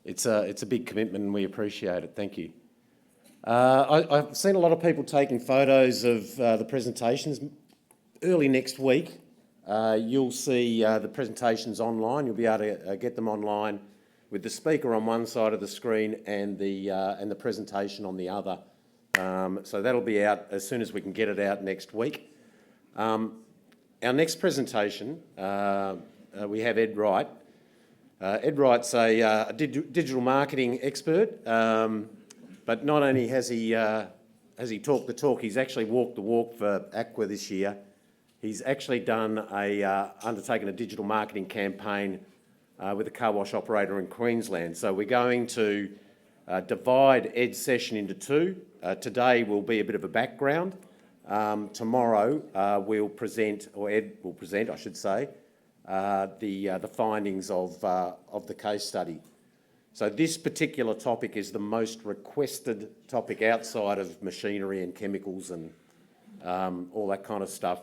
it's a big commitment and we appreciate it. Thank you. I've seen a lot of people taking photos of the presentations. Early next week, you'll see the presentations online. You'll be able to get them online with the speaker on one side of the screen and the presentation on the other. So that'll be out as soon as we can get it out next week. Our next presentation, we have Ed Wright. Ed Wright's a digital marketing expert, but not only has he talked the talk, he's actually walked the walk for Aqua this year. He's actually undertaken a digital marketing campaign with a car wash operator in Queensland. So we're going to divide Ed's session into two. Today will be a bit of a background. Tomorrow we'll present, or Ed will present, I should say, the findings of the case study. So this particular topic is the most requested topic outside of machinery and chemicals and all that kind of stuff.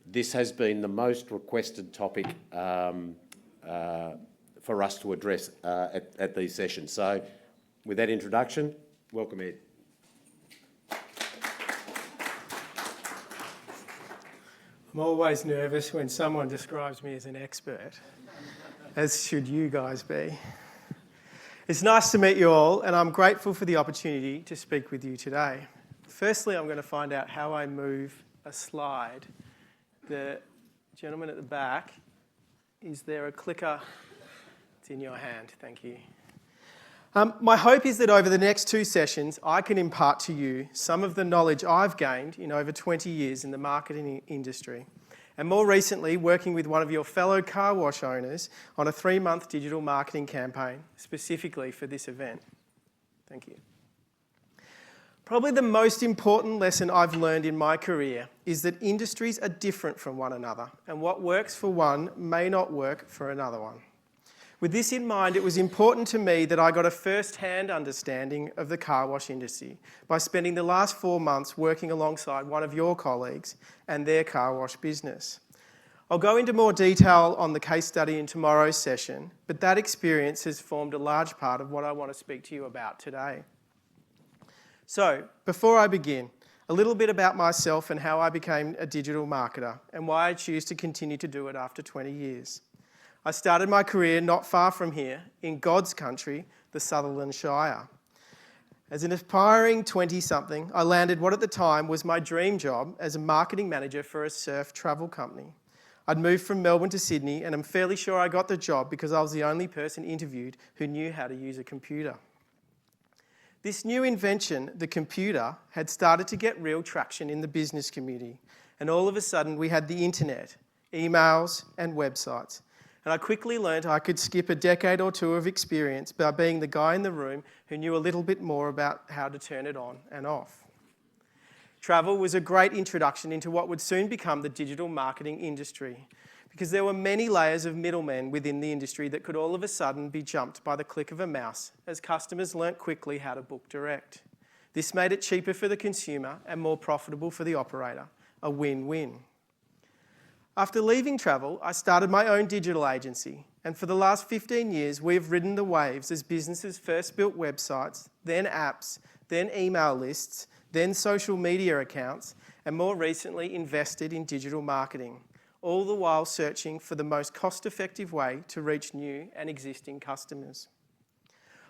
This has been the most requested topic for us to address at these sessions. So with that introduction, welcome Ed. I'm always nervous when someone describes me as an expert, as should you guys be. It's nice to meet you all, and I'm grateful for the opportunity to speak with you today. Firstly, I'm going to find out how I move a slide. The gentleman at the back, is there a clicker? It's in your hand, thank you. My hope is that over the next two sessions, I can impart to you some of the knowledge I've gained in over 20 years in the marketing industry, and more recently working with one of your fellow car wash owners on a 3-month digital marketing campaign, specifically for this event. Thank you. Probably the most important lesson I've learned in my career is that industries are different from one another, and what works for one may not work for another one. With this in mind, it was important to me that I got a first-hand understanding of the car wash industry by spending the last 4 months working alongside one of your colleagues and their car wash business. I'll go into more detail on the case study in tomorrow's session, but that experience has formed a large part of what I want to speak to you about today. So, before I begin, a little bit about myself and how I became a digital marketer and why I choose to continue to do it after 20 years. I started my career not far from here, in God's country, the Sutherland Shire. As an aspiring 20-something, I landed what at the time was my dream job as a marketing manager for a surf travel company. I'd moved from Melbourne to Sydney, and I'm fairly sure I got the job because I was the only person interviewed who knew how to use a computer. This new invention, the computer, had started to get real traction in the business community, and all of a sudden we had the internet, emails and websites. And I quickly learned I could skip a decade or two of experience by being the guy in the room who knew a little bit more about how to turn it on and off. Travel was a great introduction into what would soon become the digital marketing industry, because there were many layers of middlemen within the industry that could all of a sudden be jumped by the click of a mouse as customers learnt quickly how to book direct. This made it cheaper for the consumer and more profitable for the operator, a win-win. After leaving travel, I started my own digital agency, and for the last 15 years, we've ridden the waves as businesses first built websites, then apps, then email lists, then social media accounts, and more recently invested in digital marketing, all the while searching for the most cost-effective way to reach new and existing customers.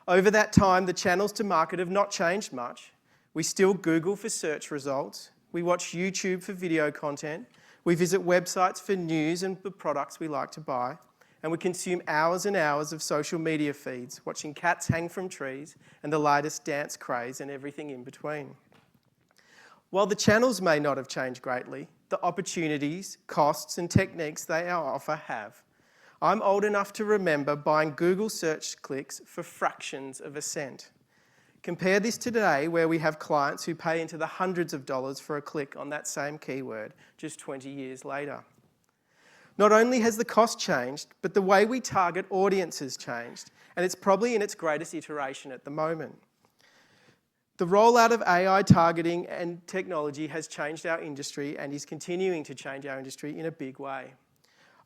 Over that time, the channels to market have not changed much. We still Google for search results, we watch YouTube for video content, we visit websites for news and the products we like to buy, and we consume hours and hours of social media feeds, watching cats hang from trees and the latest dance craze and everything in between. While the channels may not have changed greatly, the opportunities, costs and techniques they offer have. I'm old enough to remember buying Google search clicks for fractions of a cent. Compare this to today, where we have clients who pay into the hundreds of dollars for a click on that same keyword just 20 years later. Not only has the cost changed, but the way we target audiences changed, and it's probably in its greatest iteration at the moment. The rollout of AI targeting and technology has changed our industry and is continuing to change our industry in a big way.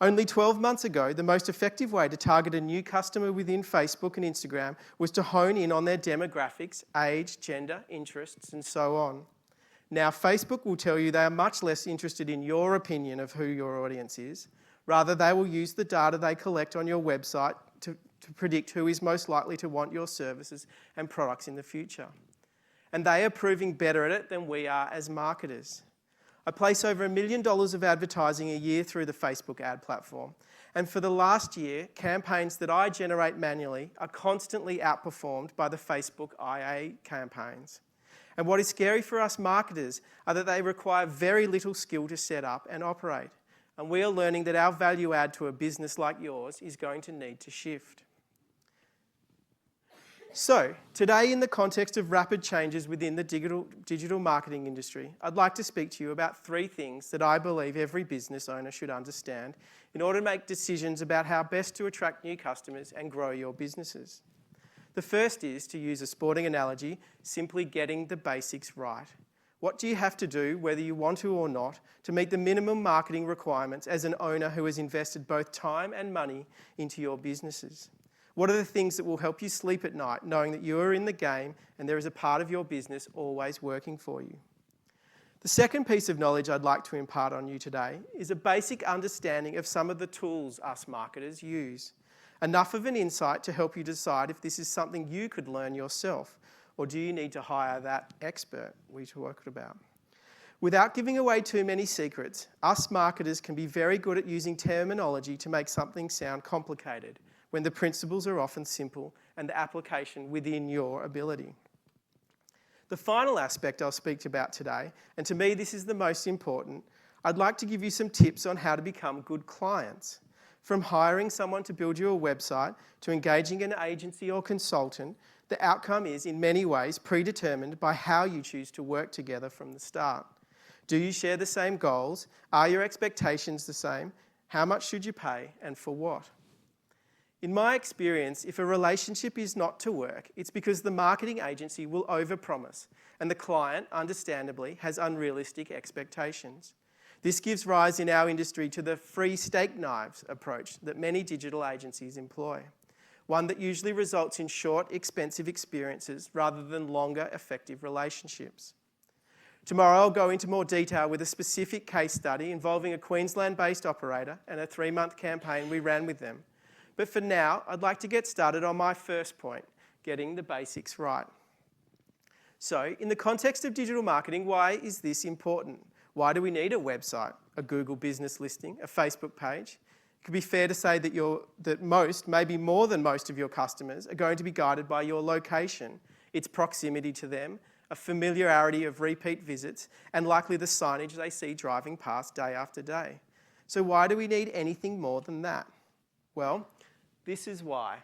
Only 12 months ago, the most effective way to target a new customer within Facebook and Instagram was to hone in on their demographics, age, gender, interests, and so on. Now, Facebook will tell you they are much less interested in your opinion of who your audience is. Rather, they will use the data they collect on your website to predict who is most likely to want your services and products in the future. And they are proving better at it than we are as marketers. I place over $1 million of advertising a year through the Facebook ad platform. And for the last year, campaigns that I generate manually are constantly outperformed by the Facebook IA campaigns. And what is scary for us marketers are that they require very little skill to set up and operate. And we are learning that our value add to a business like yours is going to need to shift. So, today in the context of rapid changes within the digital marketing industry, I'd like to speak to you about 3 things that I believe every business owner should understand in order to make decisions about how best to attract new customers and grow your businesses. The first is, to use a sporting analogy, simply getting the basics right. What do you have to do, whether you want to or not, to meet the minimum marketing requirements as an owner who has invested both time and money into your businesses? What are the things that will help you sleep at night, knowing that you are in the game and there is a part of your business always working for you? The second piece of knowledge I'd like to impart on you today is a basic understanding of some of the tools us marketers use. Enough of an insight to help you decide if this is something you could learn yourself, or do you need to hire that expert we talked about? Without giving away too many secrets, us marketers can be very good at using terminology to make something sound complicated, when the principles are often simple and the application within your ability. The final aspect I'll speak about today, and to me this is the most important, I'd like to give you some tips on how to become good clients. From hiring someone to build you a website to engaging an agency or consultant, the outcome is in many ways predetermined by how you choose to work together from the start. Do you share the same goals? Are your expectations the same? How much should you pay and for what? In my experience, if a relationship is not to work, it's because the marketing agency will overpromise and the client, understandably, has unrealistic expectations. This gives rise in our industry to the free steak knives approach that many digital agencies employ, one that usually results in short, expensive experiences rather than longer, effective relationships. Tomorrow I'll go into more detail with a specific case study involving a Queensland-based operator and a 3-month campaign we ran with them. But for now, I'd like to get started on my first point, getting the basics right. So, in the context of digital marketing, why is this important? Why do we need a website, a Google business listing, a Facebook page? It could be fair to say that most, maybe more than most of your customers, are going to be guided by your location, its proximity to them, a familiarity of repeat visits, and likely the signage they see driving past day after day. So why do we need anything more than that? Well, this is why.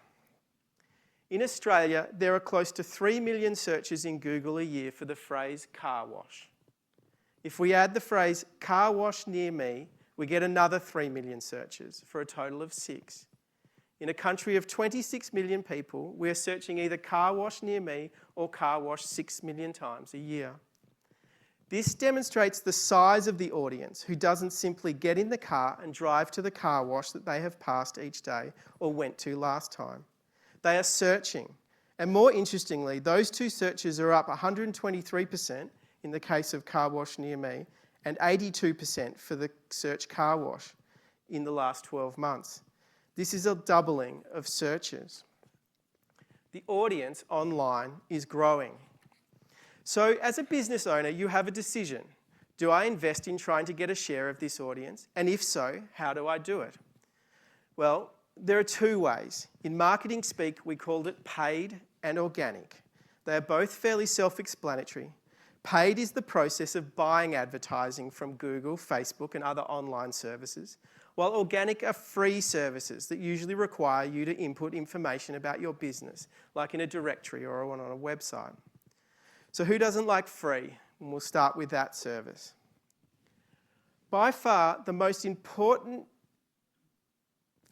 In Australia, there are close to 3 million searches in Google a year for the phrase car wash. If we add the phrase car wash near me, we get another 3 million searches for a total of 6. In a country of 26 million people, we are searching either car wash near me or car wash 6 million times a year. This demonstrates the size of the audience who doesn't simply get in the car and drive to the car wash that they have passed each day or went to last time. They are searching. And more interestingly, those 2 searches are up 123% in the case of car wash near me and 82% for the search car wash in the last 12 months. This is a doubling of searches. The audience online is growing. So as a business owner, you have a decision. Do I invest in trying to get a share of this audience? And if so, how do I do it? Well, there are 2 ways. In marketing speak, we called it paid and organic. They are both fairly self-explanatory. Paid is the process of buying advertising from Google, Facebook, and other online services, while organic are free services that usually require you to input information about your business, like in a directory or on a website. So who doesn't like free? And we'll start with that service. By far, the most important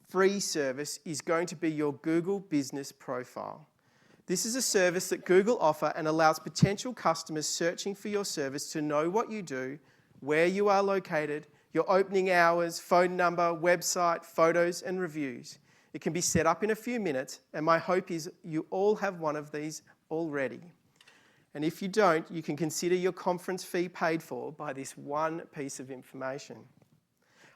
free service is going to be your Google Business Profile. This is a service that Google offer and allows potential customers searching for your service to know what you do, where you are located, your opening hours, phone number, website, photos, and reviews. It can be set up in a few minutes, and my hope is you all have one of these already. And if you don't, you can consider your conference fee paid for by this one piece of information.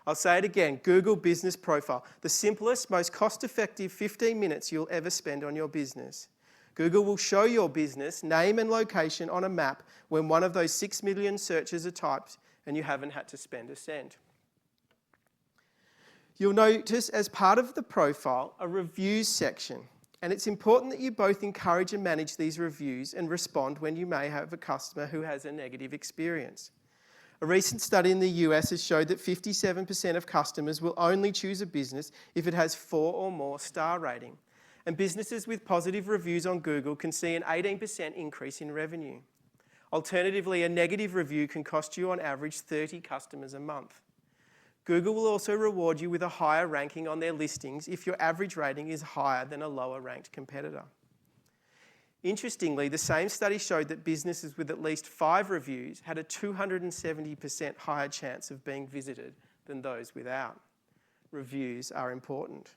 I'll say it again, Google Business Profile, the simplest, most cost-effective 15 minutes you'll ever spend on your business. Google will show your business name and location on a map when one of those 6 million searches are typed and you haven't had to spend a cent. You'll notice as part of the profile a reviews section, and it's important that you both encourage and manage these reviews and respond when you may have a customer who has a negative experience. A recent study in the US has showed that 57% of customers will only choose a business if it has 4 or more star rating. And businesses with positive reviews on Google can see an 18% increase in revenue. Alternatively, a negative review can cost you on average 30 customers a month. Google will also reward you with a higher ranking on their listings if your average rating is higher than a lower ranked competitor. Interestingly, the same study showed that businesses with at least 5 reviews had a 270% higher chance of being visited than those without. Reviews are important.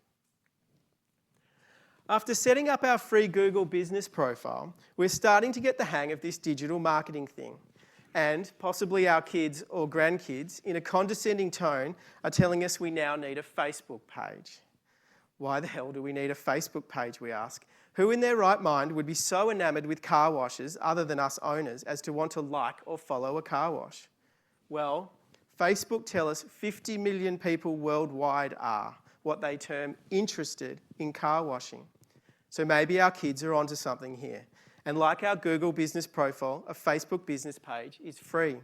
After setting up our free Google Business Profile, we're starting to get the hang of this digital marketing thing. And possibly our kids or grandkids, in a condescending tone, are telling us we now need a Facebook page. Why the hell do we need a Facebook page, we ask? Who in their right mind would be so enamoured with car washes, other than us owners, as to want to like or follow a car wash? Well, Facebook tell us 50 million people worldwide are what they term interested in car washing. So maybe our kids are onto something here. And like our Google Business Profile, a Facebook business page is free.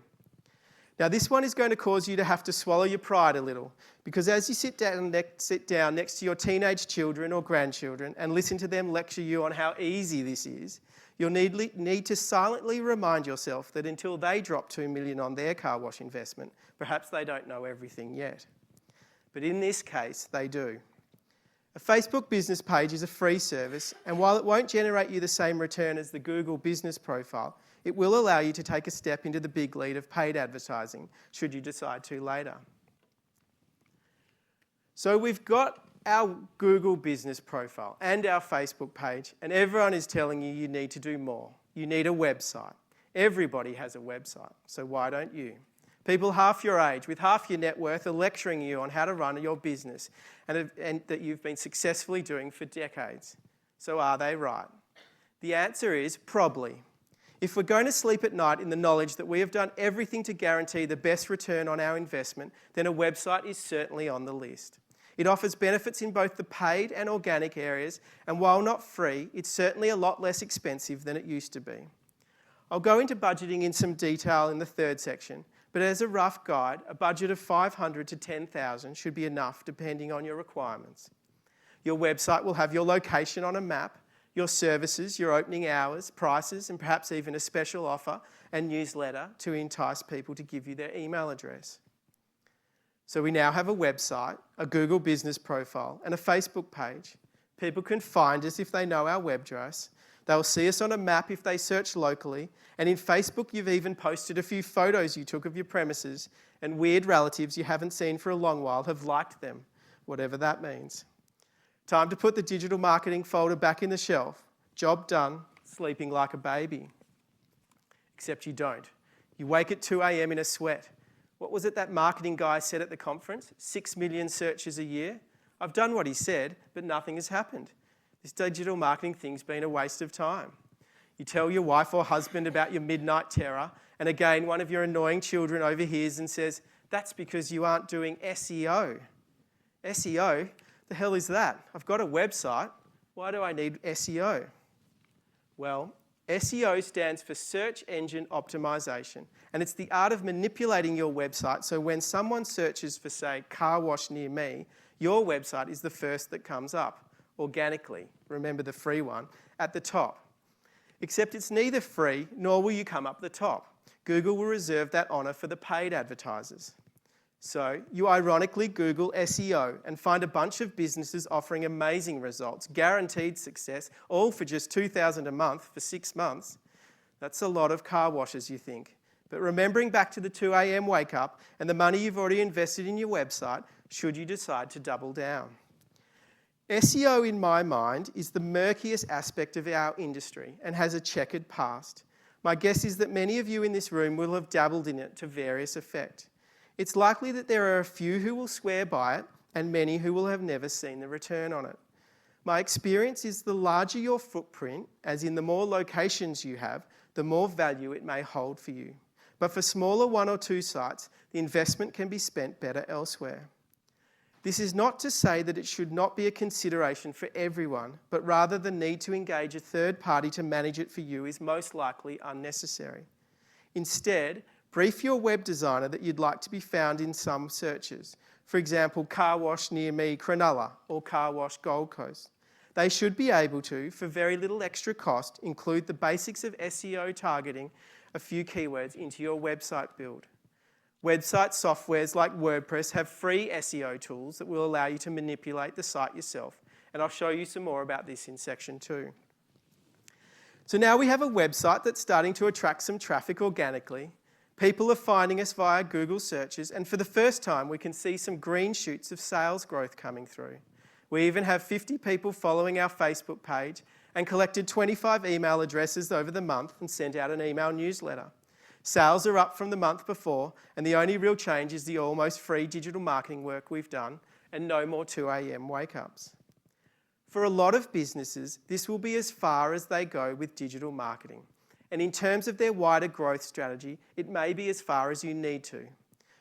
Now this one is going to cause you to have to swallow your pride a little, because as you sit down next to your teenage children or grandchildren and listen to them lecture you on how easy this is, you'll need to silently remind yourself that until they drop $2 million on their car wash investment, perhaps they don't know everything yet. But in this case, they do. A Facebook business page is a free service, and while it won't generate you the same return as the Google Business Profile, it will allow you to take a step into the big lead of paid advertising, should you decide to later. So we've got our Google Business Profile and our Facebook page, and everyone is telling you need to do more. You need a website. Everybody has a website, so why don't you? People half your age, with half your net worth, are lecturing you on how to run your business and that you've been successfully doing for decades. So are they right? The answer is probably. If we're going to sleep at night in the knowledge that we have done everything to guarantee the best return on our investment, then a website is certainly on the list. It offers benefits in both the paid and organic areas, and while not free, it's certainly a lot less expensive than it used to be. I'll go into budgeting in some detail in the third section, but as a rough guide, a budget of $500 to $10,000 should be enough depending on your requirements. Your website will have your location on a map, your services, your opening hours, prices, and perhaps even a special offer and newsletter to entice people to give you their email address. So we now have a website, a Google Business Profile, and a Facebook page. People can find us if they know our web address. They'll see us on a map if they search locally, and in Facebook you've even posted a few photos you took of your premises, and weird relatives you haven't seen for a long while have liked them, whatever that means. Time to put the digital marketing folder back in the shelf. Job done, sleeping like a baby. Except you don't. You wake at 2 a.m. in a sweat. What was it that marketing guy said at the conference? 6 million searches a year? I've done what he said, but nothing has happened. This digital marketing thing's been a waste of time. You tell your wife or husband about your midnight terror, and again, one of your annoying children overhears and says, "That's because you aren't doing SEO." SEO? The hell is that? I've got a website. Why do I need SEO? Well, SEO stands for Search Engine Optimization, and it's the art of manipulating your website so when someone searches for, say, car wash near me, your website is the first that comes up. Organically, remember the free one, at the top. Except it's neither free nor will you come up the top. Google will reserve that honour for the paid advertisers. So you ironically Google SEO and find a bunch of businesses offering amazing results, guaranteed success, all for just $2,000 a month for 6 months. That's a lot of car washes, you think. but remembering back to the 2 a.m. wake up and the money you've already invested in your website should you decide to double down. SEO, in my mind, is the murkiest aspect of our industry and has a checkered past. My guess is that many of you in this room will have dabbled in it to various effect. It's likely that there are a few who will swear by it and many who will have never seen the return on it. My experience is the larger your footprint, as in the more locations you have, the more value it may hold for you. But for smaller 1 or 2 sites, the investment can be spent better elsewhere. This is not to say that it should not be a consideration for everyone, but rather the need to engage a third party to manage it for you is most likely unnecessary. Instead, brief your web designer that you'd like to be found in some searches. For example, car wash near me, Cronulla, or car wash Gold Coast. They should be able to, for very little extra cost, include the basics of SEO targeting a few keywords into your website build. Website softwares like WordPress have free SEO tools that will allow you to manipulate the site yourself, and I'll show you some more about this in section 2. So now we have a website that's starting to attract some traffic organically. People are finding us via Google searches, and for the first time we can see some green shoots of sales growth coming through. We even have 50 people following our Facebook page and collected 25 email addresses over the month and sent out an email newsletter. Sales are up from the month before, and the only real change is the almost free digital marketing work we've done and no more 2 a.m. wake-ups. For a lot of businesses, this will be as far as they go with digital marketing. And in terms of their wider growth strategy, it may be as far as you need to.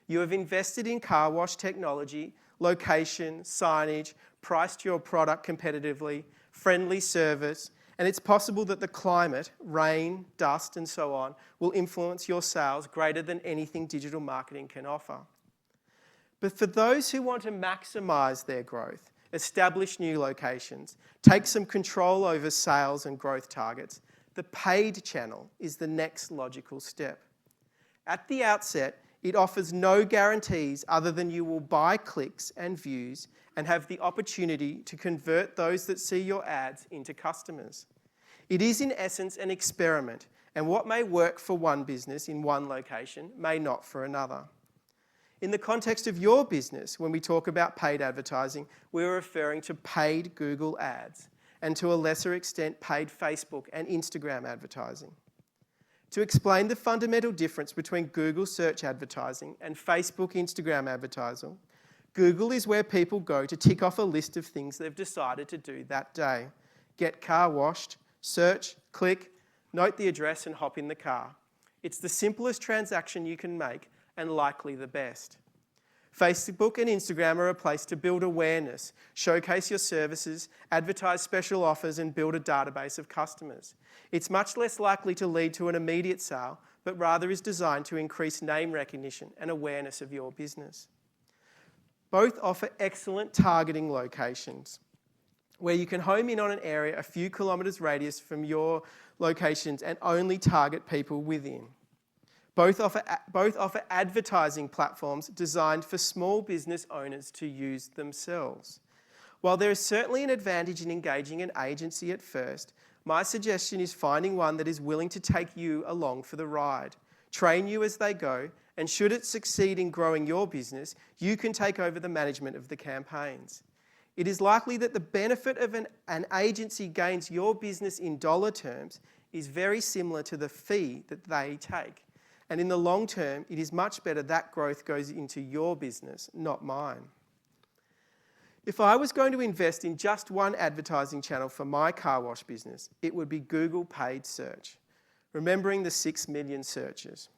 You have invested in car wash technology, location, signage, priced your product competitively, friendly service, and it's possible that the climate, rain, dust, and so on, will influence your sales greater than anything digital marketing can offer. But for those who want to maximise their growth, establish new locations, take some control over sales and growth targets, the paid channel is the next logical step. At the outset, it offers no guarantees other than you will buy clicks and views and have the opportunity to convert those that see your ads into customers. It is in essence an experiment, and what may work for one business in one location may not for another. In the context of your business, when we talk about paid advertising, we're referring to paid Google ads, and to a lesser extent paid Facebook and Instagram advertising. To explain the fundamental difference between Google search advertising and Facebook, Instagram advertising, Google is where people go to tick off a list of things they've decided to do that day. Get car washed, search, click, note the address and hop in the car. It's the simplest transaction you can make and likely the best. Facebook and Instagram are a place to build awareness, showcase your services, advertise special offers and build a database of customers. It's much less likely to lead to an immediate sale, but rather is designed to increase name recognition and awareness of your business. Both offer excellent targeting locations, where you can home in on an area a few kilometres radius from your locations and only target people within. Both offer advertising platforms designed for small business owners to use themselves. While there is certainly an advantage in engaging an agency at first, my suggestion is finding one that is willing to take you along for the ride, train you as they go, and should it succeed in growing your business, you can take over the management of the campaigns. It is likely that the benefit of an agency gains your business in dollar terms is very similar to the fee that they take. And in the long term, it is much better that growth goes into your business, not mine. If I was going to invest in just one advertising channel for my car wash business, it would be Google paid search, remembering the 6 million searches.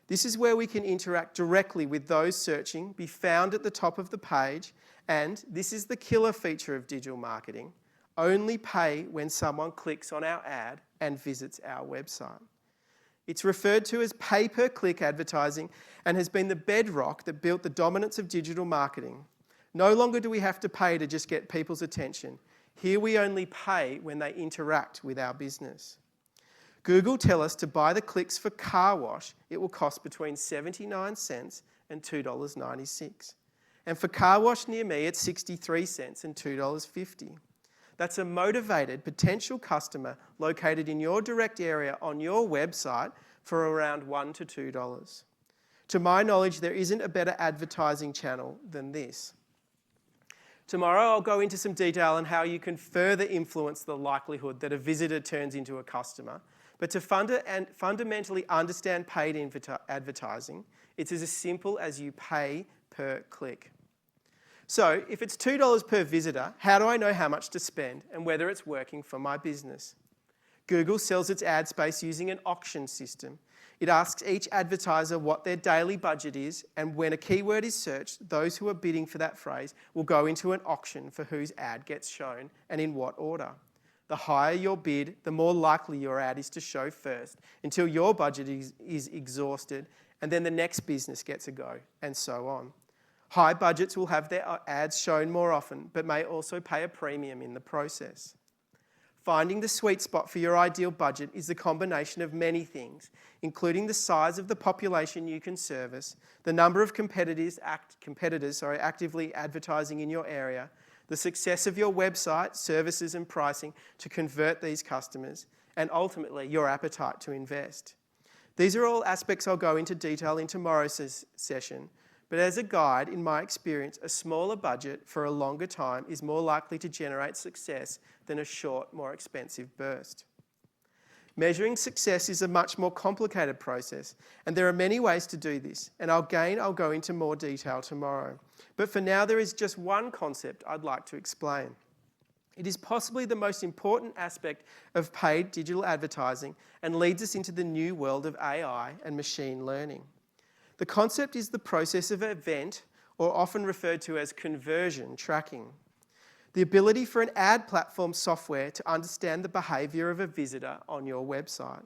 This is where we can interact directly with those searching, be found at the top of the page, and this is the killer feature of digital marketing, only pay when someone clicks on our ad and visits our website. It's referred to as pay-per-click advertising and has been the bedrock that built the dominance of digital marketing. No longer do we have to pay to just get people's attention. Here we only pay when they interact with our business. Google tell us to buy the clicks for car wash, it will cost between 79 cents and $2.96. And for car wash near me, it's 63 cents and $2.50. That's a motivated potential customer located in your direct area on your website for around $1 to $2. To my knowledge, there isn't a better advertising channel than this. Tomorrow, I'll go into some detail on how you can further influence the likelihood that a visitor turns into a customer. But to fundamentally understand paid advertising, it's as simple as you pay per click. So if it's $2 per visitor, how do I know how much to spend and whether it's working for my business? Google sells its ad space using an auction system. It asks each advertiser what their daily budget is, and when a keyword is searched, those who are bidding for that phrase will go into an auction for whose ad gets shown and in what order. The higher your bid, the more likely your ad is to show first, until your budget is exhausted, and then the next business gets a go, and so on. High budgets will have their ads shown more often, but may also pay a premium in the process. Finding the sweet spot for your ideal budget is the combination of many things, including the size of the population you can service, the number of competitors actively advertising in your area, the success of your website, services and pricing to convert these customers, and ultimately your appetite to invest. These are all aspects I'll go into detail in tomorrow's session, but as a guide, in my experience, a smaller budget for a longer time is more likely to generate success than a short, more expensive burst. Measuring success is a much more complicated process, and there are many ways to do this, and I'll go into more detail tomorrow. But for now, there is just one concept I'd like to explain. It is possibly the most important aspect of paid digital advertising and leads us into the new world of AI and machine learning. The concept is the process of event, or often referred to as conversion tracking. The ability for an ad platform software to understand the behaviour of a visitor on your website.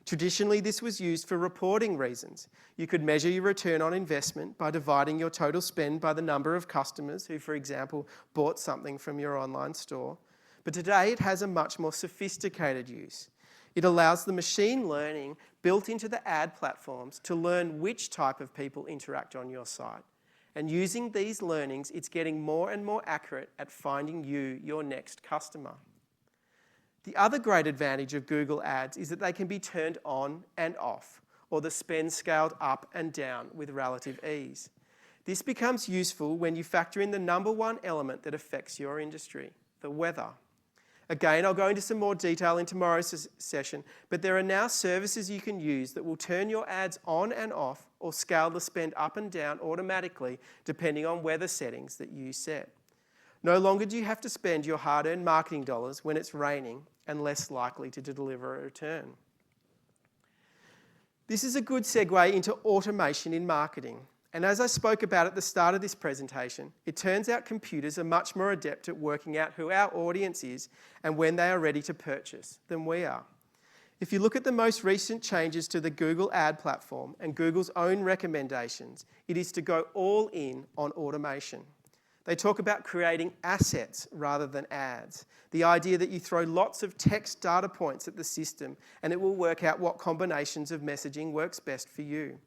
Traditionally, this was used for reporting reasons. You could measure your return on investment by dividing your total spend by the number of customers who, for example, bought something from your online store. But today, it has a much more sophisticated use. It allows the machine learning built into the ad platforms to learn which type of people interact on your site. And using these learnings, it's getting more and more accurate at finding you your next customer. The other great advantage of Google Ads is that they can be turned on and off, or the spend scaled up and down with relative ease. This becomes useful when you factor in the number one element that affects your industry, the weather. Again, I'll go into some more detail in tomorrow's session, but there are now services you can use that will turn your ads on and off or scale the spend up and down automatically depending on weather settings that you set. No longer do you have to spend your hard-earned marketing dollars when it's raining and less likely to deliver a return. This is a good segue into automation in marketing. And as I spoke about at the start of this presentation, it turns out computers are much more adept at working out who our audience is and when they are ready to purchase than we are. If you look at the most recent changes to the Google ad platform and Google's own recommendations, it is to go all in on automation. They talk about creating assets rather than ads. The idea that you throw lots of text data points at the system and it will work out what combinations of messaging works best for you.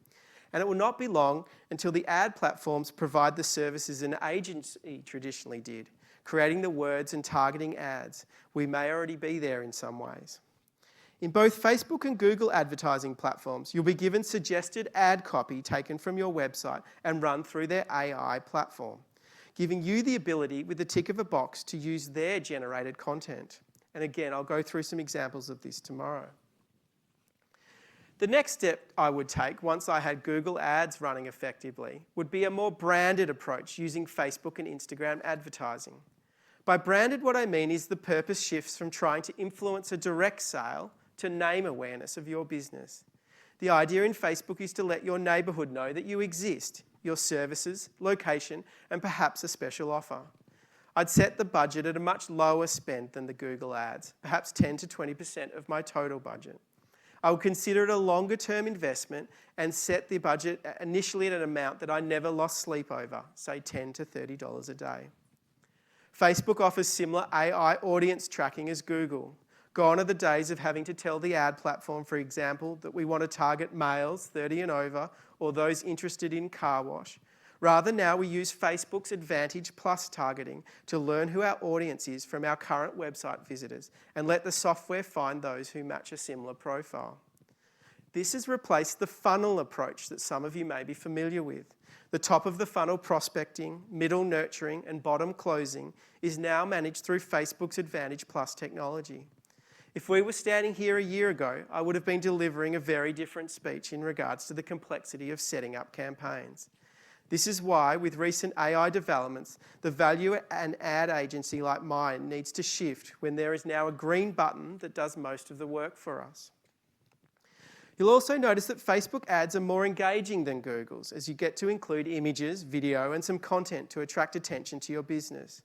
And it will not be long until the ad platforms provide the services an agency traditionally did, creating the words and targeting ads. We may already be there in some ways. In both Facebook and Google advertising platforms, you'll be given suggested ad copy taken from your website and run through their AI platform, giving you the ability with the tick of a box to use their generated content. And again, I'll go through some examples of this tomorrow. The next step I would take once I had Google Ads running effectively would be a more branded approach using Facebook and Instagram advertising. By branded, what I mean is the purpose shifts from trying to influence a direct sale to name awareness of your business. The idea in Facebook is to let your neighbourhood know that you exist, your services, location, and perhaps a special offer. I'd set the budget at a much lower spend than the Google Ads, perhaps 10 to 20% of my total budget. I would consider it a longer-term investment and set the budget initially at an amount that I never lost sleep over, say $10 to $30 a day. Facebook offers similar AI audience tracking as Google. Gone are the days of having to tell the ad platform, for example, that we want to target males 30 and over or those interested in car wash. Rather, now we use Facebook's Advantage Plus targeting to learn who our audience is from our current website visitors and let the software find those who match a similar profile. This has replaced the funnel approach that some of you may be familiar with. The top of the funnel prospecting, middle nurturing, and bottom closing is now managed through Facebook's Advantage Plus technology. If we were standing here a year ago, I would have been delivering a very different speech in regards to the complexity of setting up campaigns. This is why, with recent AI developments, the value an ad agency like mine needs to shift when there is now a green button that does most of the work for us. You'll also notice that Facebook ads are more engaging than Google's, as you get to include images, video, and some content to attract attention to your business.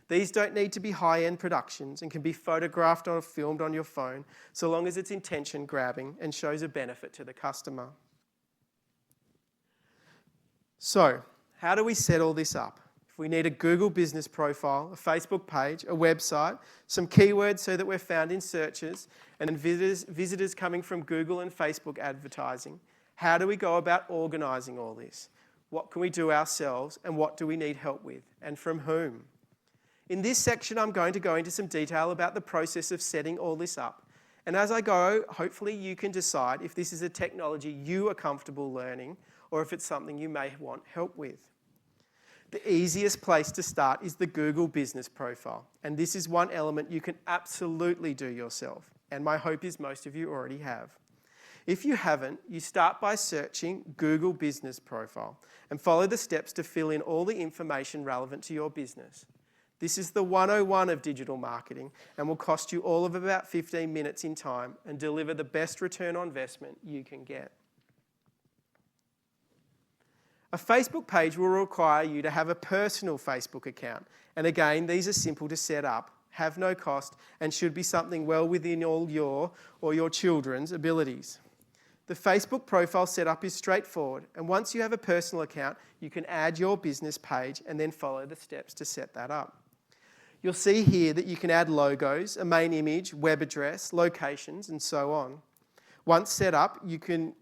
These don't need to be high-end productions and can be photographed or filmed on your phone, so long as it's attention-grabbing and shows a benefit to the customer. So, how do we set all this up? If we need a Google business profile, a Facebook page, a website, some keywords so that we're found in searches, and then visitors coming from Google and Facebook advertising, how do we go about organising all this? What can we do ourselves, and what do we need help with, and from whom? In this section, I'm going to go into some detail about the process of setting all this up. And as I go, hopefully you can decide if this is a technology you are comfortable learning or if it's something you may want help with. The easiest place to start is the Google business profile. And this is one element you can absolutely do yourself. And my hope is most of you already have. If you haven't, you start by searching Google business profile and follow the steps to fill in all the information relevant to your business. This is the 101 of digital marketing and will cost you all of about 15 minutes in time and deliver the best return on investment you can get. A Facebook page will require you to have a personal Facebook account. And again, these are simple to set up, have no cost, and should be something well within all your or your children's abilities. The Facebook profile setup is straightforward, and once you have a personal account, you can add your business page and then follow the steps to set that up. You'll see here that you can add logos, a main image, web address, locations, and so on. Once set up, you can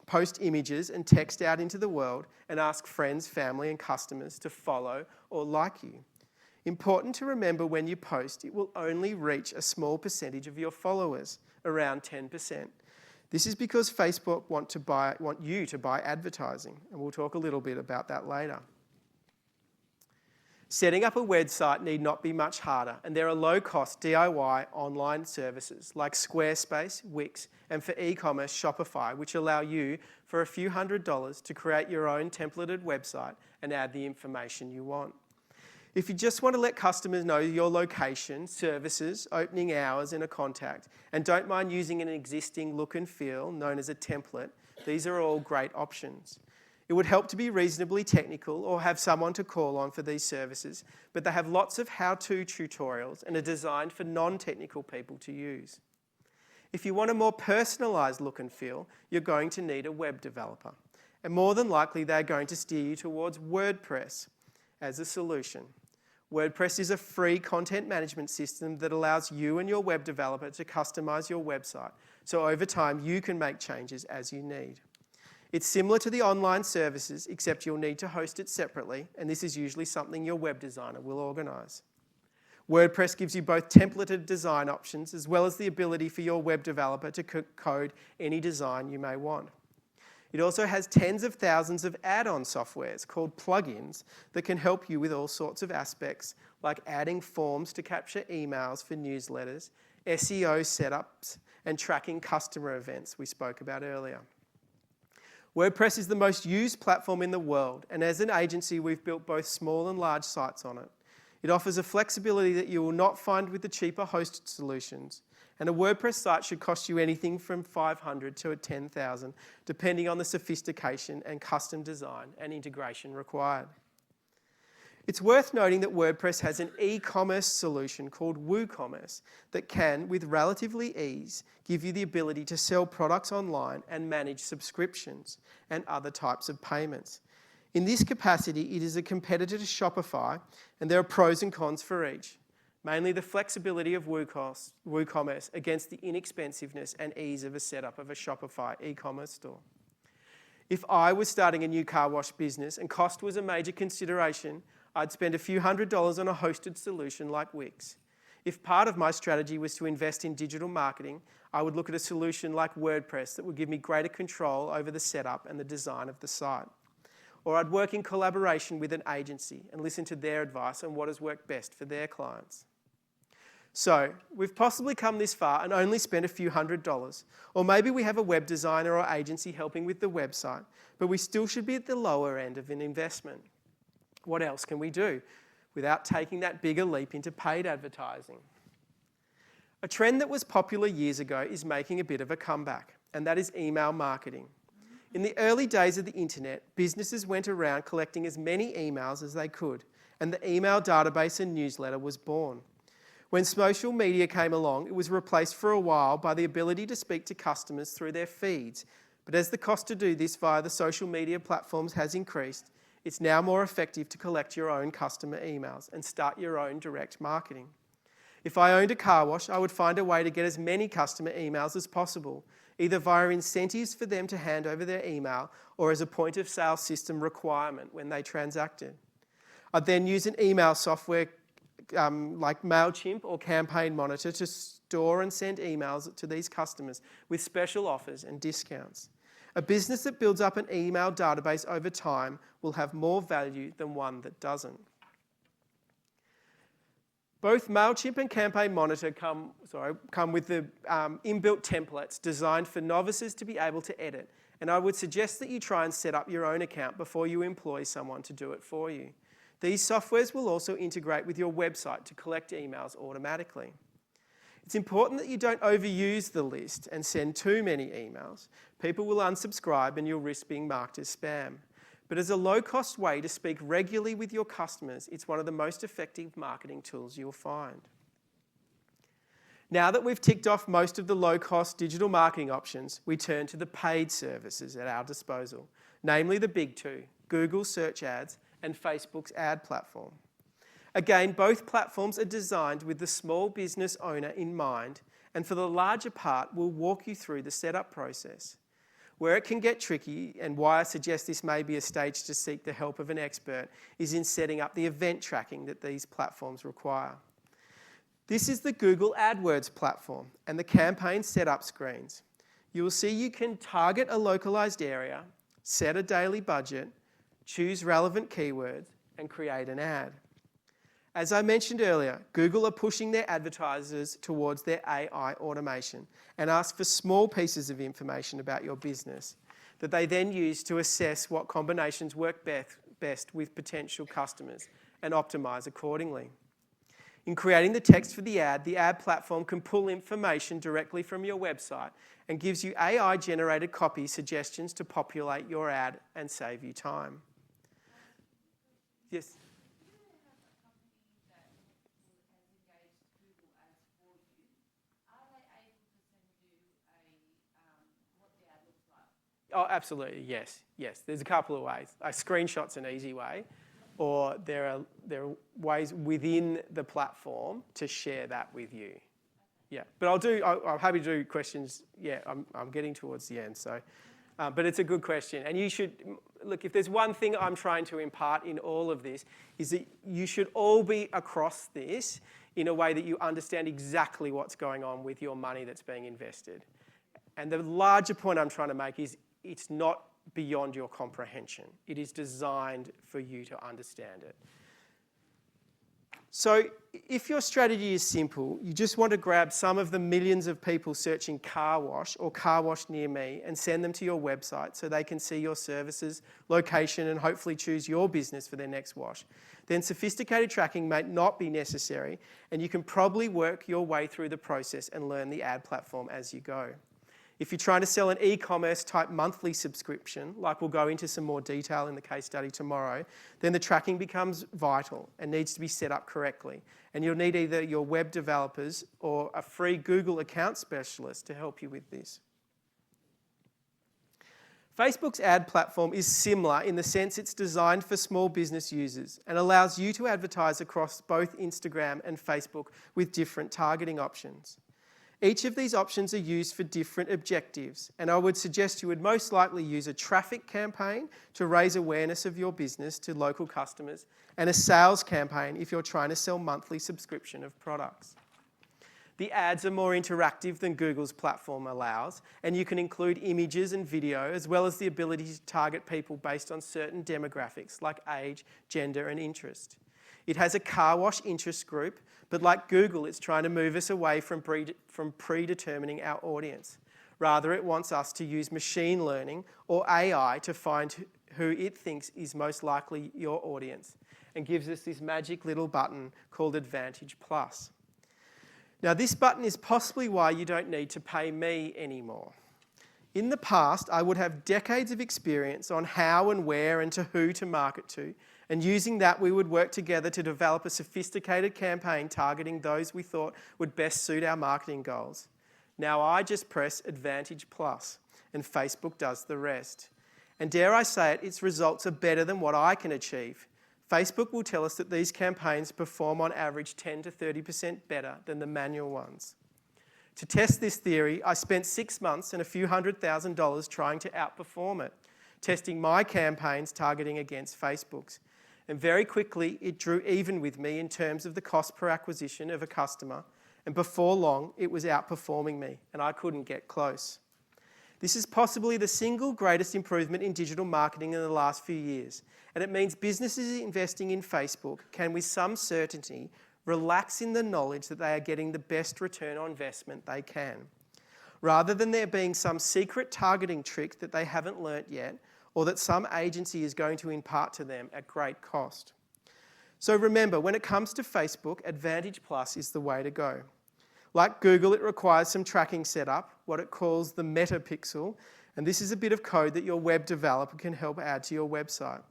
post images and text out into the world and ask friends, family, and customers to follow or like you. Important to remember when you post, it will only reach a small percentage of your followers, around 10%. This is because Facebook want you to buy advertising, and we'll talk a little bit about that later. Setting up a website need not be much harder, and there are low-cost DIY online services like Squarespace, Wix, and for e-commerce, Shopify, which allow you, for a few $100s, to create your own templated website and add the information you want. If you just want to let customers know your location, services, opening hours, and a contact, and don't mind using an existing look and feel known as a template, these are all great options. It would help to be reasonably technical or have someone to call on for these services, but they have lots of how-to tutorials and are designed for non-technical people to use. If you want a more personalised look and feel, you're going to need a web developer. And more than likely, they're going to steer you towards WordPress as a solution. WordPress is a free content management system that allows you and your web developer to customise your website, so over time you can make changes as you need. It's similar to the online services, except you'll need to host it separately, and this is usually something your web designer will organise. WordPress gives you both templated design options as well as the ability for your web developer to code any design you may want. It also has tens of thousands of add-on softwares called plugins that can help you with all sorts of aspects, like adding forms to capture emails for newsletters, SEO setups, and tracking customer events we spoke about earlier. WordPress is the most used platform in the world, and as an agency, we've built both small and large sites on it. It offers a flexibility that you will not find with the cheaper hosted solutions, and a WordPress site should cost you anything from $500 to $10,000, depending on the sophistication and custom design and integration required. It's worth noting that WordPress has an e-commerce solution called WooCommerce that can, with relatively ease, give you the ability to sell products online and manage subscriptions and other types of payments. In this capacity, it is a competitor to Shopify, and there are pros and cons for each, mainly the flexibility of WooCommerce against the inexpensiveness and ease of a setup of a Shopify e-commerce store. If I was starting a new car wash business and cost was a major consideration, I'd spend a few $100s on a hosted solution like Wix. If part of my strategy was to invest in digital marketing, I would look at a solution like WordPress that would give me greater control over the setup and the design of the site. Or I'd work in collaboration with an agency and listen to their advice on what has worked best for their clients. So, we've possibly come this far and only spent a few $100s. Or maybe we have a web designer or agency helping with the website, but we still should be at the lower end of an investment. What else can we do without taking that bigger leap into paid advertising? A trend that was popular years ago is making a bit of a comeback, and that is email marketing. In the early days of the internet, businesses went around collecting as many emails as they could, and the email database and newsletter was born. When social media came along, it was replaced for a while by the ability to speak to customers through their feeds. But as the cost to do this via the social media platforms has increased, it's now more effective to collect your own customer emails and start your own direct marketing. If I owned a car wash, I would find a way to get as many customer emails as possible, either via incentives for them to hand over their email or as a point of sale system requirement when they transacted. I'd then use an email software like MailChimp or Campaign Monitor to store and send emails to these customers with special offers and discounts. A business that builds up an email database over time will have more value than one that doesn't. Both MailChimp and Campaign Monitor come with the inbuilt templates designed for novices to be able to edit, and I would suggest that you try and set up your own account before you employ someone to do it for you. These softwares will also integrate with your website to collect emails automatically. It's important that you don't overuse the list and send too many emails. People will unsubscribe and you'll risk being marked as spam. But as a low-cost way to speak regularly with your customers, it's one of the most effective marketing tools you'll find. Now that we've ticked off most of the low-cost digital marketing options, we turn to the paid services at our disposal, namely the big two, Google Search Ads and Facebook's ad platform. Again, both platforms are designed with the small business owner in mind, and for the larger part, we'll walk you through the setup process. Where it can get tricky, and why I suggest this may be a stage to seek the help of an expert, is in setting up the event tracking that these platforms require. This is the Google AdWords platform and the campaign setup screens. You will see you can target a localized area, set a daily budget, choose relevant keywords, and create an ad. As I mentioned earlier, Google are pushing their advertisers towards their AI automation and ask for small pieces of information about your business that they then use to assess what combinations work best with potential customers and optimize accordingly. In creating the text for the ad platform can pull information directly from your website and gives you AI-generated copy suggestions to populate your ad and save you time. Yes? Oh, absolutely, yes. There's a couple of ways. A screenshot's an easy way, or there are ways within the platform to share that with you. Yeah, but I'm happy to do questions. Yeah, I'm getting towards the end, so. But it's a good question. And you should, look, if there's one thing I'm trying to impart in all of this, is that you should all be across this in a way that you understand exactly what's going on with your money that's being invested. And the larger point I'm trying to make is it's not beyond your comprehension. It is designed for you to understand it. So if your strategy is simple, you just want to grab some of the millions of people searching car wash or car wash near me and send them to your website so they can see your services, location, and hopefully choose your business for their next wash, then sophisticated tracking may not be necessary, and you can probably work your way through the process and learn the ad platform as you go. If you're trying to sell an e-commerce type monthly subscription, like we'll go into some more detail in the case study tomorrow, then the tracking becomes vital and needs to be set up correctly. And you'll need either your web developers or a free Google account specialist to help you with this. Facebook's ad platform is similar in the sense it's designed for small business users and allows you to advertise across both Instagram and Facebook with different targeting options. Each of these options are used for different objectives, and I would suggest you would most likely use a traffic campaign to raise awareness of your business to local customers and a sales campaign if you're trying to sell monthly subscription of products. The ads are more interactive than Google's platform allows, and you can include images and video, as well as the ability to target people based on certain demographics like age, gender, and interest. It has a car wash interest group, but like Google, it's trying to move us away from predetermining our audience. Rather, it wants us to use machine learning or AI to find who it thinks is most likely your audience, and gives us this magic little button called Advantage Plus. Now, this button is possibly why you don't need to pay me anymore. In the past, I would have decades of experience on how and where and to who to market to, and using that, we would work together to develop a sophisticated campaign targeting those we thought would best suit our marketing goals. Now I just press Advantage Plus, and Facebook does the rest. And dare I say it, its results are better than what I can achieve. Facebook will tell us that these campaigns perform on average 10 to 30% better than the manual ones. To test this theory, I spent 6 months and a few $100,000 trying to outperform it, testing my campaigns targeting against Facebook's. And very quickly, it drew even with me in terms of the cost per acquisition of a customer, and before long, it was outperforming me, and I couldn't get close. This is possibly the single greatest improvement in digital marketing in the last few years, and it means businesses investing in Facebook can with some certainty relax in the knowledge that they are getting the best return on investment they can, rather than there being some secret targeting trick that they haven't learnt yet, or that some agency is going to impart to them at great cost. So remember, when it comes to Facebook, Advantage Plus is the way to go. Like Google, it requires some tracking setup, what it calls the meta pixel, and this is a bit of code that your web developer can help add to your website.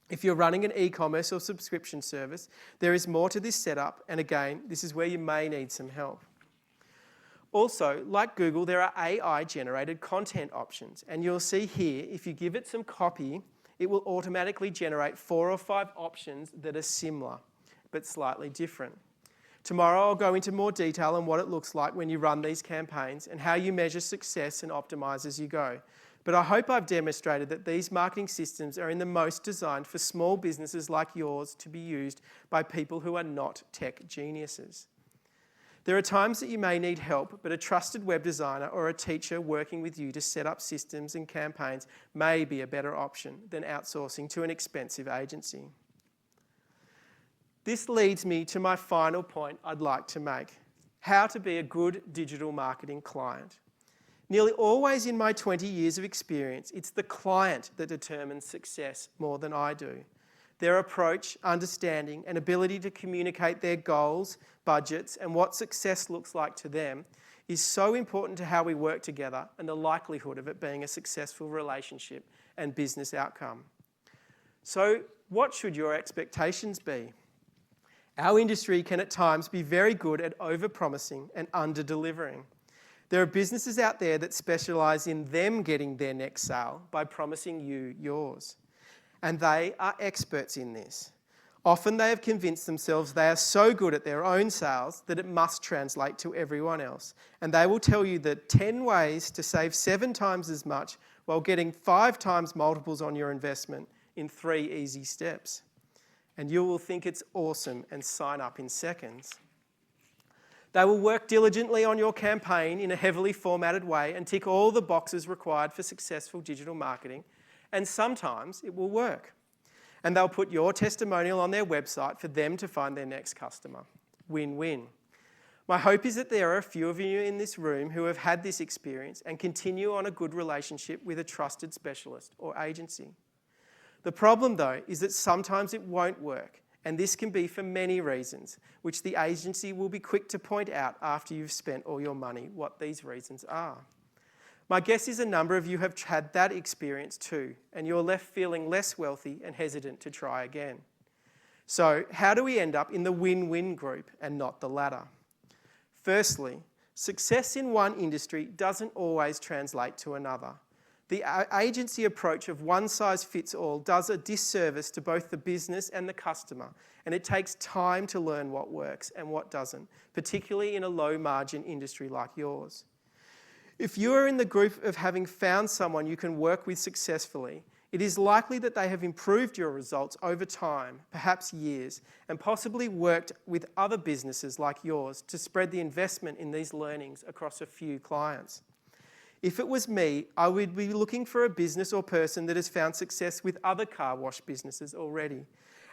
If you're running an e-commerce or subscription service, there is more to this setup, and again, this is where you may need some help. Also, like Google, there are AI-generated content options, and you'll see here, if you give it some copy, it will automatically generate 4 or 5 options that are similar, but slightly different. Tomorrow I'll go into more detail on what it looks like when you run these campaigns and how you measure success and optimise as you go. But I hope I've demonstrated that these marketing systems are in the most designed for small businesses like yours to be used by people who are not tech geniuses. There are times that you may need help, but a trusted web designer or a teacher working with you to set up systems and campaigns may be a better option than outsourcing to an expensive agency. This leads me to my final point I'd like to make: how to be a good digital marketing client. Nearly always in my 20 years of experience, it's the client that determines success more than I do. Their approach, understanding, and ability to communicate their goals, budgets, and what success looks like to them is so important to how we work together and the likelihood of it being a successful relationship and business outcome. So, what should your expectations be? Our industry can at times be very good at over-promising and under-delivering. There are businesses out there that specialise in them getting their next sale by promising you yours. And they are experts in this. Often they have convinced themselves they are so good at their own sales that it must translate to everyone else. And they will tell you that 10 ways to save 7 times as much while getting 5 times multiples on your investment in 3 easy steps. And you will think it's awesome and sign up in seconds. They will work diligently on your campaign in a heavily formatted way and tick all the boxes required for successful digital marketing, and sometimes it will work. And they'll put your testimonial on their website for them to find their next customer. Win-win. My hope is that there are a few of you in this room who have had this experience and continue on a good relationship with a trusted specialist or agency. The problem, though, is that sometimes it won't work, and this can be for many reasons, which the agency will be quick to point out after you've spent all your money what these reasons are. My guess is a number of you have had that experience too, and you're left feeling less wealthy and hesitant to try again. So, how do we end up in the win-win group and not the latter? Firstly, success in one industry doesn't always translate to another. The agency approach of one size fits all does a disservice to both the business and the customer, and it takes time to learn what works and what doesn't, particularly in a low margin industry like yours. If you are in the group of having found someone you can work with successfully, It is likely that they have improved your results over time, perhaps years, and possibly worked with other businesses like yours to spread the investment in these learnings across a few clients. If it was me, I would be looking for a business or person that has found success with other car wash businesses already.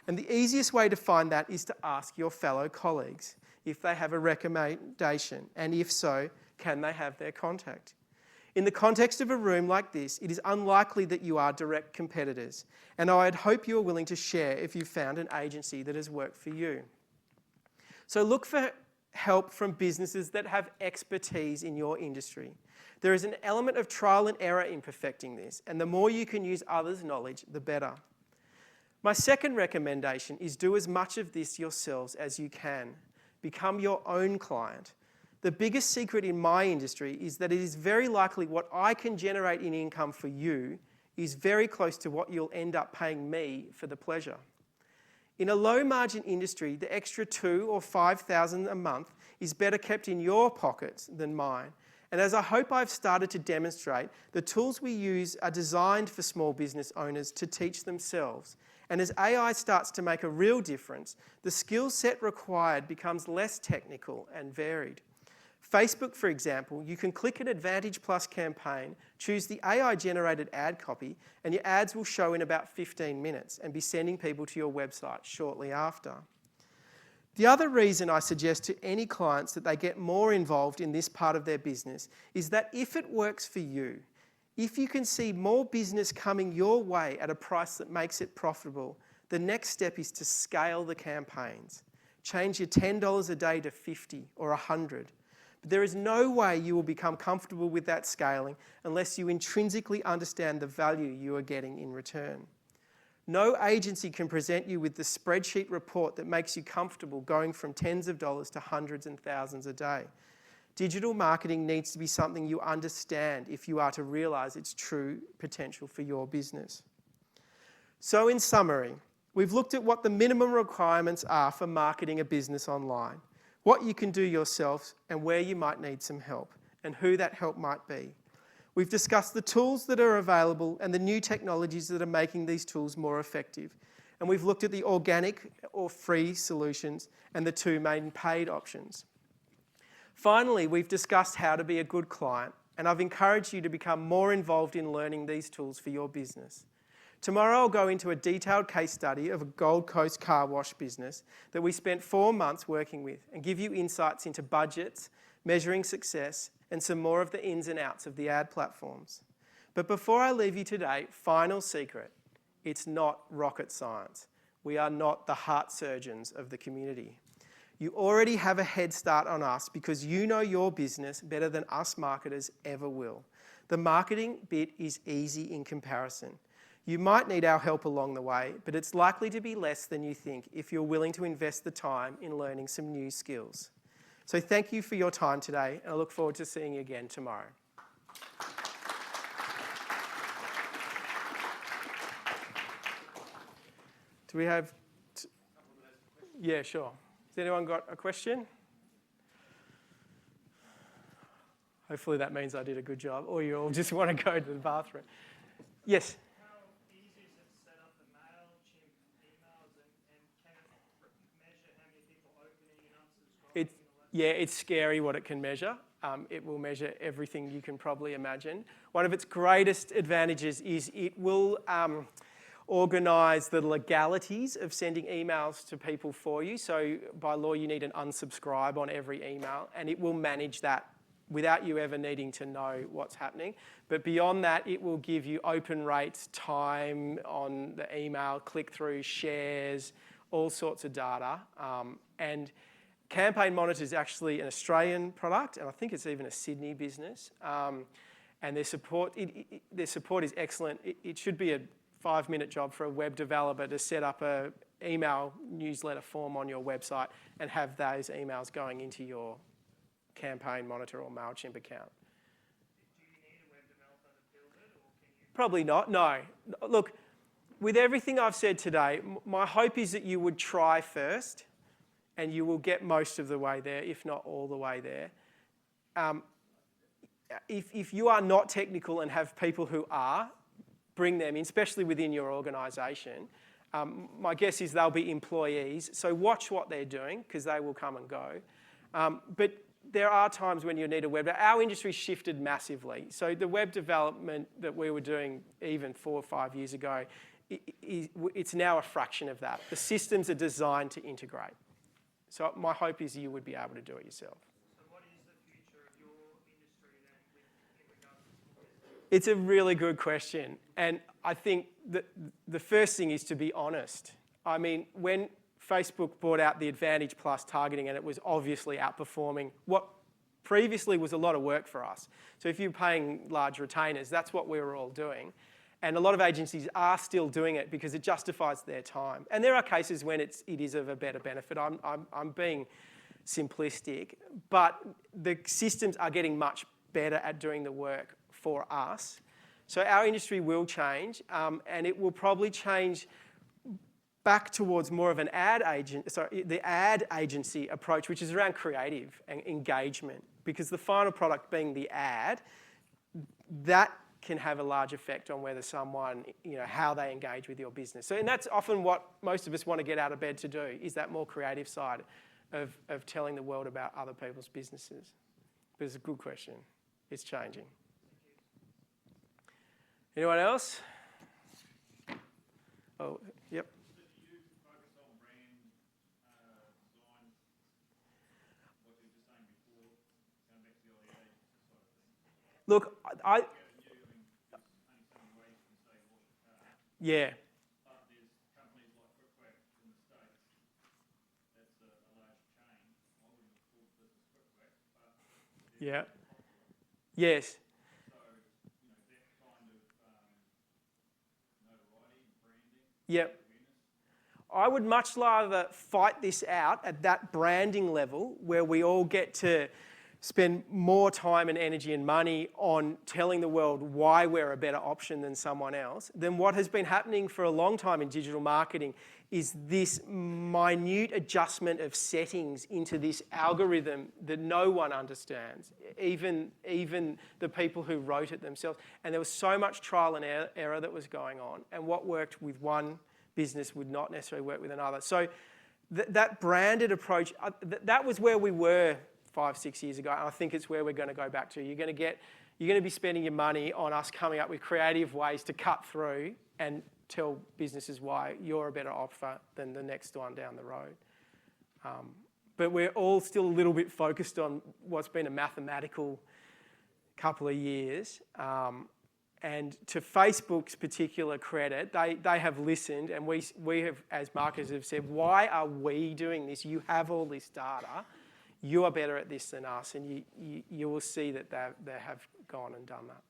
And the easiest way to find that is to ask your fellow colleagues if they have a recommendation, and if so, can they have their contact? In the context of a room like this, it is unlikely that you are direct competitors, and I'd hope you are willing to share if you've found an agency that has worked for you. So look for help from businesses that have expertise in your industry. There is an element of trial and error in perfecting this, and the more you can use others' knowledge, the better. My second recommendation is do as much of this yourselves as you can. Become your own client. The biggest secret in my industry is that it is very likely what I can generate in income for you is very close to what you'll end up paying me for the pleasure. In a low-margin industry, the extra $2,000 or $5,000 a month is better kept in your pockets than mine. And as I hope I've started to demonstrate, the tools we use are designed for small business owners to teach themselves. And as AI starts to make a real difference, the skill set required becomes less technical and varied. Facebook, for example, you can click an Advantage Plus campaign, choose the AI-generated ad copy, and your ads will show in about 15 minutes and be sending people to your website shortly after. The other reason I suggest to any clients that they get more involved in this part of their business is that if it works for you, if you can see more business coming your way at a price that makes it profitable, the next step is to scale the campaigns. Change your $10 a day to $50 or $100. But there is no way you will become comfortable with that scaling unless you intrinsically understand the value you are getting in return. No agency can present you with the spreadsheet report that makes you comfortable going from tens of dollars to hundreds and thousands a day. Digital marketing needs to be something you understand if you are to realise its true potential for your business. So in summary, we've looked at what the minimum requirements are for marketing a business online, what you can do yourself and where you might need some help, and who that help might be. We've discussed the tools that are available and the new technologies that are making these tools more effective. And we've looked at the organic or free solutions and the two main paid options. Finally, we've discussed how to be a good client, and I've encouraged you to become more involved in learning these tools for your business. Tomorrow I'll go into a detailed case study of a Gold Coast car wash business that we spent 4 months working with and give you insights into budgets, measuring success, and some more of the ins and outs of the ad platforms. But before I leave you today, final secret, it's not rocket science. We are not the heart surgeons of the community. You already have a head start on us because you know your business better than us marketers ever will. The marketing bit is easy in comparison. You might need our help along the way, but it's likely to be less than you think if you're willing to invest the time in learning some new skills. So thank you for your time today, and I look forward to seeing you again tomorrow. Do we have... Yeah, sure. Has anyone got a question? Hopefully that means I did a good job, or you all just want to go to the bathroom. Yes? How easy is it to set up the MailChimp emails and can it measure how many people opening and unsubscribing? Yeah, it's scary what it can measure. It will measure everything you can probably imagine. One of its greatest advantages is it will organise the legalities of sending emails to people for you. So by law, you need an unsubscribe on every email, and it will manage that without you ever needing to know what's happening. But beyond that, it will give you open rates, time on the email, click-through, shares, all sorts of data. And Campaign Monitor is actually an Australian product, and I think it's even a Sydney business. And their support is excellent. It should be a 5-minute job for a web developer to set up an email newsletter form on your website and have those emails going into your Campaign Monitor or MailChimp account. Do you need a web developer to build it, or can you? Probably not, no. Look, with everything I've said today, my hope is that you would try first and you will get most of the way there, if not all the way there. If you are not technical and have people who are, bring them in, especially within your organisation. My guess is they'll be employees, so watch what they're doing because they will come and go. But there are times when you need a web. Our industry shifted massively. So the web development that we were doing even 4 or 5 years ago, it's now a fraction of that. The systems are designed to integrate. So my hope is you would be able to do it yourself. So what is the future of your industry then in regards to small business? It's a really good question. And I think that the first thing is to be honest. I mean, when Facebook brought out the Advantage Plus targeting and it was obviously outperforming what previously was a lot of work for us. So if you're paying large retainers, that's what we were all doing. And a lot of agencies are still doing it because it justifies their time. And there are cases when it is of a better benefit. I'm being simplistic, but the systems are getting much better at doing the work for us. So our industry will change, and it will probably change back towards more of an the ad agency approach, which is around creative and engagement, because the final product being the ad, that can have a large effect on whether someone, how they engage with your business. So, and that's often what most of us want to get out of bed to do, is that more creative side of telling the world about other people's businesses. But it's a good question. It's changing. Anyone else? Oh, yep. Look, yeah. Yeah. Yes. Yep. I would much rather fight this out at that branding level where we all get to spend more time and energy and money on telling the world why we're a better option than someone else, than what has been happening for a long time in digital marketing is this minute adjustment of settings into this algorithm that no one understands, even the people who wrote it themselves. And there was so much trial and error that was going on, and what worked with one business would not necessarily work with another. So that branded approach, that was where we were 5, 6 years ago, and I think it's where we're going to go back to. You're going to be spending your money on us coming up with creative ways to cut through and tell businesses why you're a better offer than the next one down the road. But we're all still a little bit focused on what's been a mathematical couple of years. And to Facebook's particular credit, they have listened, and we have, as marketers, have said, why are we doing this? You have all this data. You are better at this than us, and you will see that they have gone and done that.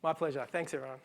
My pleasure. Thanks, everyone.